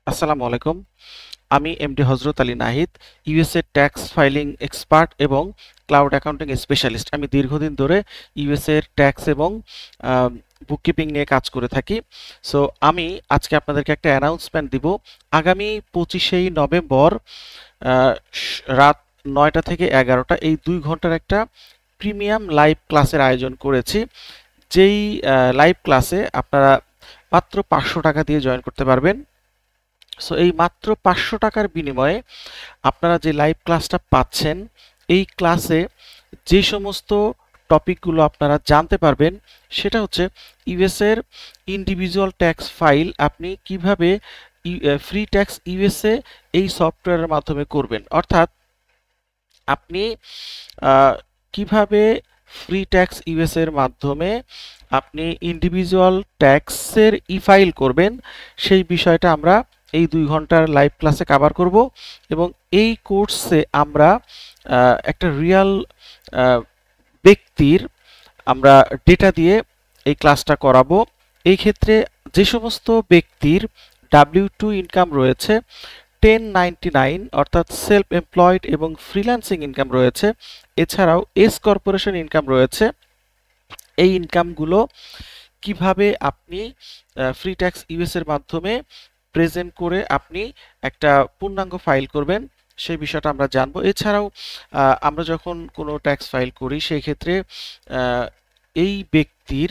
আসসালামু আলাইকুম। আমি এমডি হজরত Ali Nahid, USA tax filing expert এবং ক্লাউড অ্যাকাউন্টিং স্পেশালিস্ট। আমি দীর্ঘদিন ধরে ইউএসএ এর ট্যাক্স এবং বুককিপিং নিয়ে কাজ করে থাকি। সো আমি আজকে আপনাদেরকে একটা অ্যানাউন্সমেন্ট দিব। আগামী 25শে নভেম্বর রাত 9টা থেকে 11টা এই 2 ঘন্টার একটা প্রিমিয়াম লাইভ ক্লাসের আয়োজন করেছি। যেই লাইভ ক্লাসে আপনারা মাত্র 500 টাকা দিয়ে জয়েন করতে পারবেন। সো এই মাত্র 500 টাকার বিনিময়ে আপনারা যে লাইভ ক্লাসটা পাচ্ছেন, এই ক্লাসে যে সমস্ত টপিকগুলো আপনারা জানতে পারবেন সেটা হচ্ছে ইউএস এর ইন্ডিভিজুয়াল ট্যাক্স ফাইল আপনি কিভাবে ফ্রি ট্যাক্স ইউএসএ এই সফটওয়্যারের মাধ্যমে করবেন, অর্থাৎ আপনি কিভাবে ফ্রি ট্যাক্স ইউএস এর মাধ্যমে আপনি ইন্ডিভিজুয়াল ট্যাক্সের ই ফাইল করবেন, সেই বিষয়টা আমরা এই 2 ঘন্টার লাইভ ক্লাসে কভার করব। এবং এই কোর্সে আমরা একটা রিয়াল ব্যক্তির আমরা ডেটা দিয়ে এই ক্লাসটা করাবো। এই ক্ষেত্রে যে সমস্ত ব্যক্তির W2 ইনকাম রয়েছে, 1099 অর্থাৎ সেলফ এমপ্লয়েড এবং ফ্রিল্যান্সিং ইনকাম রয়েছে, এছাড়াও এস কর্পোরেশন ইনকাম রয়েছে, এই ইনকামগুলো কিভাবে আপনি ফ্রি ট্যাক্স ইউএস এর মাধ্যমে প্রেজেন্ট করে আপনি একটা পূর্ণাঙ্গ ফাইল করবেন, সেই বিষয়টা আমরা জানবো। এছাড়াও আমরা যখন কোনো ট্যাক্স ফাইল করি সেই ক্ষেত্রে এই ব্যক্তির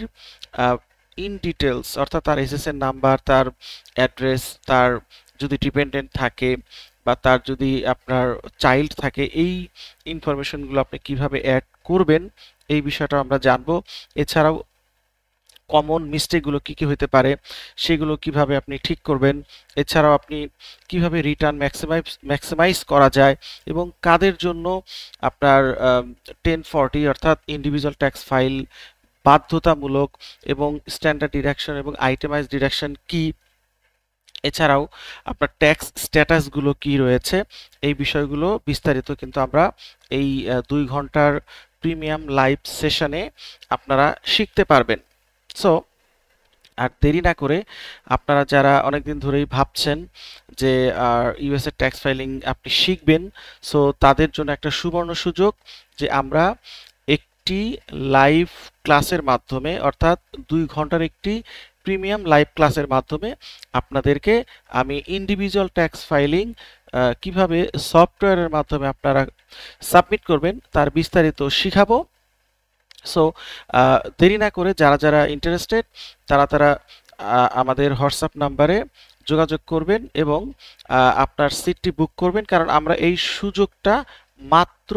ইন ডিটেলস অর্থাৎ তার এসএসএন নাম্বার, তার অ্যাড্রেস, তার যদি ডিপেন্ডেন্ট থাকে বা তার যদি আপনার চাইল্ড থাকে, এই ইনফরমেশনগুলো আপনি কিভাবে অ্যাড করবেন এই বিষয়টা আমরা জানবো। এছাড়াও কমন মিস্টেকগুলো কি কি হতে পারে সেগুলো কিভাবে আপনি ঠিক করবেন, এছাড়াও আপনি কিভাবে রিটার্ন ম্যাক্সিমাইজ করা যায় এবং কাদের জন্য আপনার 1040 অর্থাৎ ইন্ডিভিজুয়াল ট্যাক্স ফাইল বাধ্যতামূলক এবং স্ট্যান্ডার্ড ডিডাকশন এবং আইটেমাইজ ডিডাকশন কি, এছাড়াও আপনার ট্যাক্স স্ট্যাটাসগুলো কি রয়েছে, এই বিষয়গুলো বিস্তারিত কিন্তু আমরা এই 2 ঘন্টার প্রিমিয়াম লাইভ সেশনে আপনারা শিখতে পারবেন। সো আর দেরি না করে আপনারা যারা অনেকদিন ধরেই ভাবছেন যে ইউএসএ ট্যাক্স ফাইলিং আপনি শিখবেন, সো তাদের জন্য একটা সুবর্ণ সুযোগ যে আমরা একটি লাইভ ক্লাসের মাধ্যমে অর্থাৎ 2 ঘন্টার একটি প্রিমিয়াম লাইভ ক্লাসের মাধ্যমে আপনাদেরকে আমি ইন্ডিভিজুয়াল ট্যাক্স ফাইলিং কিভাবে সফটওয়্যারের মাধ্যমে আপনারা সাবমিট করবেন তার বিস্তারিত শিখাবো। সো দেরি না করে যারা যারা ইন্টারেস্টেড তারা আমাদের হোয়াটসঅ্যাপ নাম্বারে যোগাযোগ করবেন এবং আপনার সিটটি বুক করবেন, কারণ আমরা এই সুযোগটা মাত্র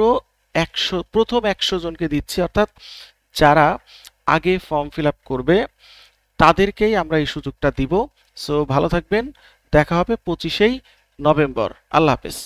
প্রথম 100 জনকে দিচ্ছি, অর্থাৎ যারা আগে ফর্ম ফিল আপ করবে তাদেরকেই আমরা এই সুযোগটা দিব। সো ভালো থাকবেন, দেখা হবে 25শে নভেম্বর। আল্লাহ হাফেজ।